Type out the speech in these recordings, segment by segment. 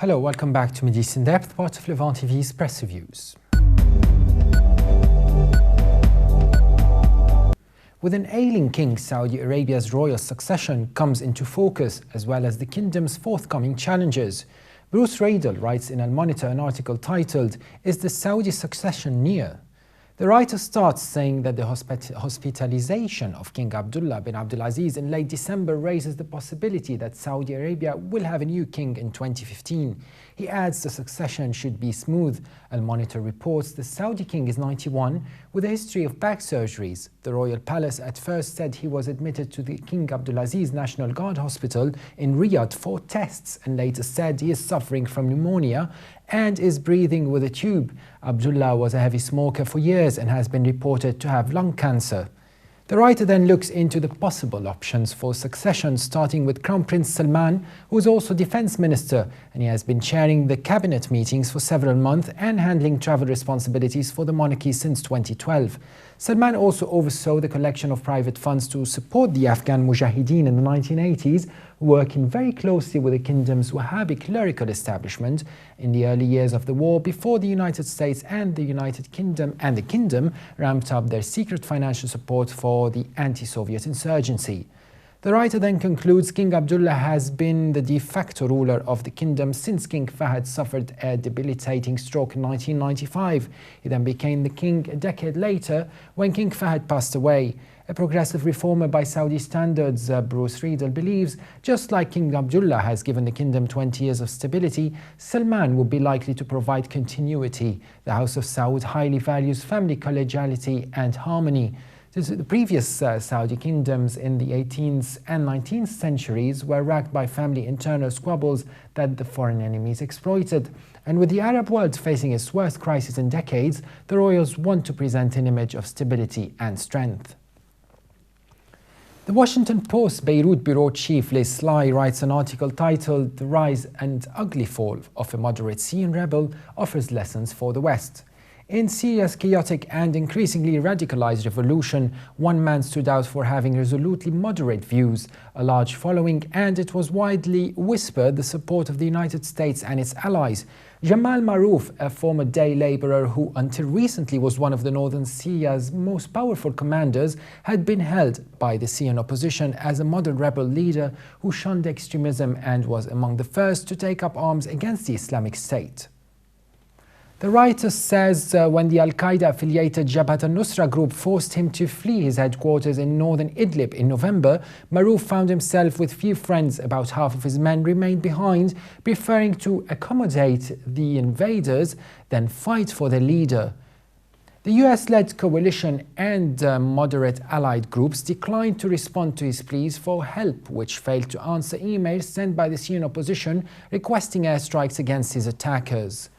Hello, welcome back to MidEast in Depth, part of Levant TV's Press Reviews. With an ailing king, Saudi Arabia's royal succession comes into focus, as well as the kingdom's forthcoming challenges. Bruce Riedel writes in Al Monitor an article titled, "Is the Saudi succession near?" The writer starts saying that the hospitalization of King Abdullah bin Abdulaziz in late December raises the possibility that Saudi Arabia will have a new king in 2015. He adds the succession should be smooth. Al Monitor reports the Saudi king is 91 with a history of back surgeries. The royal palace at first said he was admitted to the King Abdulaziz National Guard Hospital in Riyadh for tests and later said he is suffering from pneumonia and is breathing with a tube. Abdullah was a heavy smoker for years and has been reported to have lung cancer. The writer then looks into the possible options for succession, starting with Crown Prince Salman, who is also defense minister, and he has been chairing the cabinet meetings for several months and handling travel responsibilities for the monarchy since 2012. Salman also oversaw the collection of private funds to support the Afghan Mujahideen in the 1980s, working very closely with the kingdom's Wahhabi clerical establishment in the early years of the war before the United States and the United Kingdom ramped up their secret financial support for the anti-Soviet insurgency. The writer then concludes King Abdullah has been the de facto ruler of the kingdom since King Fahd suffered a debilitating stroke in 1995. He then became the king a decade later when King Fahd passed away. A progressive reformer by Saudi standards, Bruce Riedel believes, just like King Abdullah has given the kingdom 20 years of stability, Salman would be likely to provide continuity. The House of Saoud highly values family collegiality and harmony. The previous Saudi kingdoms in the 18th and 19th centuries were racked by family internal squabbles that the foreign enemies exploited. And with the Arab world facing its worst crisis in decades, the royals want to present an image of stability and strength. The Washington Post Beirut bureau chief Liz Sly writes an article titled "The Rise and Ugly Fall of a Moderate Syrian Rebel Offers Lessons for the West." In Syria's chaotic and increasingly radicalized revolution, one man stood out for having resolutely moderate views, a large following, and it was widely whispered the support of the United States and its allies. Jamal Maroof, a former day laborer who until recently was one of the northern Syria's most powerful commanders, had been held by the Syrian opposition as a model rebel leader who shunned extremism and was among the first to take up arms against the Islamic State. The writer says when the Al-Qaeda-affiliated Jabhat al-Nusra group forced him to flee his headquarters in northern Idlib in November, Maroof found himself with few friends. About half of his men remained behind, preferring to accommodate the invaders than fight for their leader. The US-led coalition and moderate allied groups declined to respond to his pleas for help, which failed to answer emails sent by the Syrian opposition requesting airstrikes against his attackers.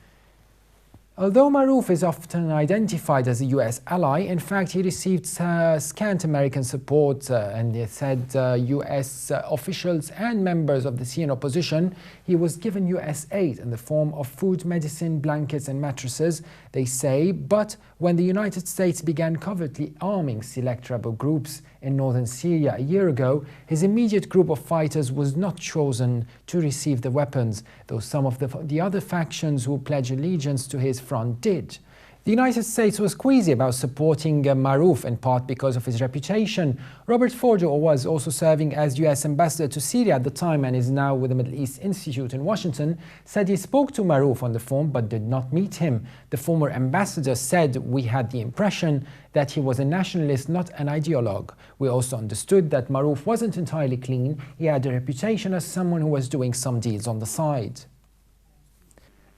Although Maroof is often identified as a US ally, in fact he received scant American support and it said US officials and members of the Syrian opposition. He was given US aid in the form of food, medicine, blankets and mattresses, they say, but when the United States began covertly arming select rebel groups in northern Syria a year ago, his immediate group of fighters was not chosen to receive the weapons, though some of the other factions who pledged allegiance to his front did. The United States was queasy about supporting Maroof, in part because of his reputation. Robert Ford, who was also serving as US ambassador to Syria at the time and is now with the Middle East Institute in Washington, said he spoke to Maroof on the phone but did not meet him. The former ambassador said, "We had the impression that he was a nationalist, not an ideologue. We also understood that Maroof wasn't entirely clean. He had a reputation as someone who was doing some deals on the side."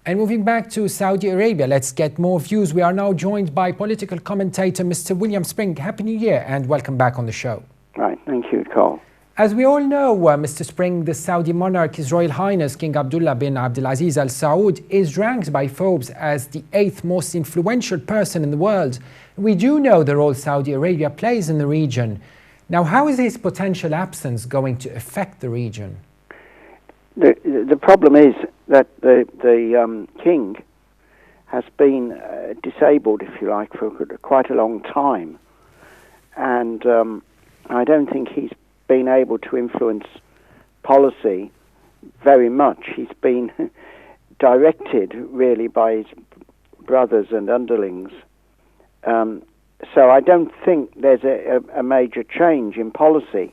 And moving back to Saudi Arabia, let's get more views. We are now joined by political commentator Mr. William Spring. Happy New Year and welcome back on the show. Right, thank you, Carl. As we all know, Mr. Spring, the Saudi monarch, His Royal Highness King Abdullah bin Abdulaziz Al Saoud, is ranked by Forbes as the 8th most influential person in the world. We do know the role Saudi Arabia plays in the region. Now, how is his potential absence going to affect the region? The problem is that the king has been disabled, if you like, for quite a long time, and I don't think he's been able to influence policy very much. He's been directed really by his brothers and underlings. So I don't think there's a major change in policy.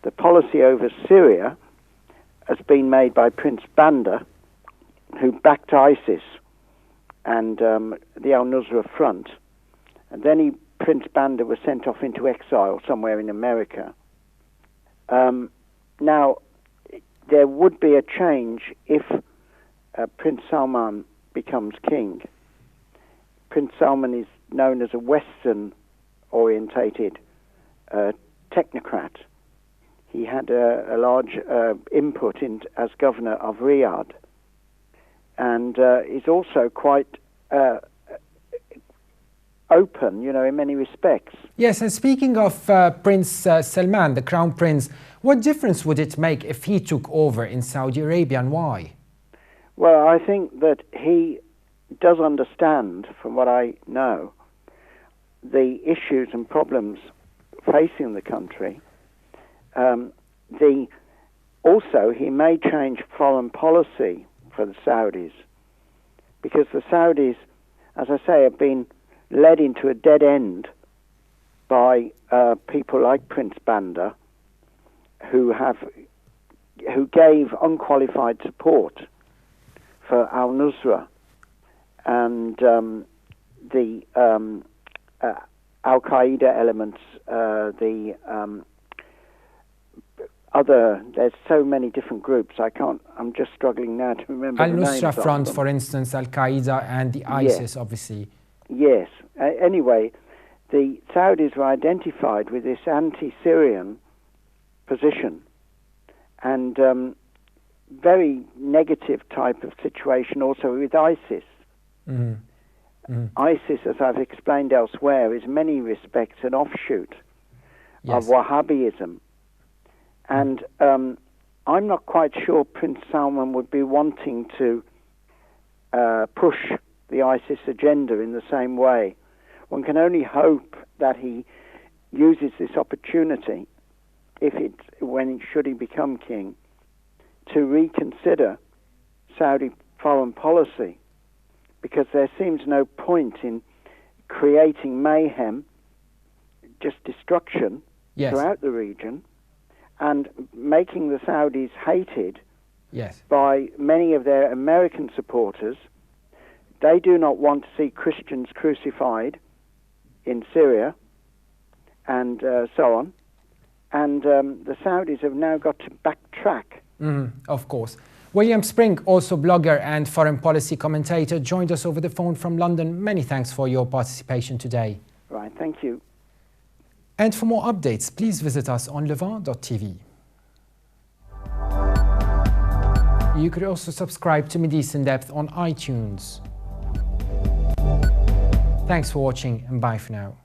The policy over Syria has been made by Prince Bandar, who backed ISIS and the al-Nusra Front. And then Prince Bandar was sent off into exile somewhere in America. Now, there would be a change if Prince Salman becomes king. Prince Salman is known as a Western-orientated technocrat. He had a large input as governor of Riyadh, and is also quite open, in many respects. Yes, and speaking of Prince Salman, the Crown Prince, what difference would it make if he took over in Saudi Arabia, and why? Well, I think that he does understand, from what I know, the issues and problems facing the country. Also, he may change foreign policy for the Saudis, because the Saudis, as I say, have been led into a dead end by people like Prince Bandar, who gave unqualified support for al-Nusra and the Al-Qaeda elements, there's so many different groups, I'm just struggling now to remember the names. Al-Nusra Front, for instance, Al-Qaeda and the ISIS, obviously. Yes. Anyway, the Saudis were identified with this anti-Syrian position, and very negative type of situation also with ISIS. ISIS, as I've explained elsewhere, is in many respects an offshoot of Wahhabism. And I'm not quite sure Prince Salman would be wanting to push the ISIS agenda in the same way. One can only hope that he uses this opportunity, should he become king, to reconsider Saudi foreign policy, because there seems no point in creating mayhem, just destruction throughout the region, and making the Saudis hated by many of their American supporters. They do not want to see Christians crucified in Syria and so on. And the Saudis have now got to backtrack. Of course. William Spring, also blogger and foreign policy commentator, joined us over the phone from London. Many thanks for your participation today. Right, thank you. And for more updates, please visit us on levant.tv. You could also subscribe to MidEast in Depth on iTunes. Thanks for watching, and bye for now.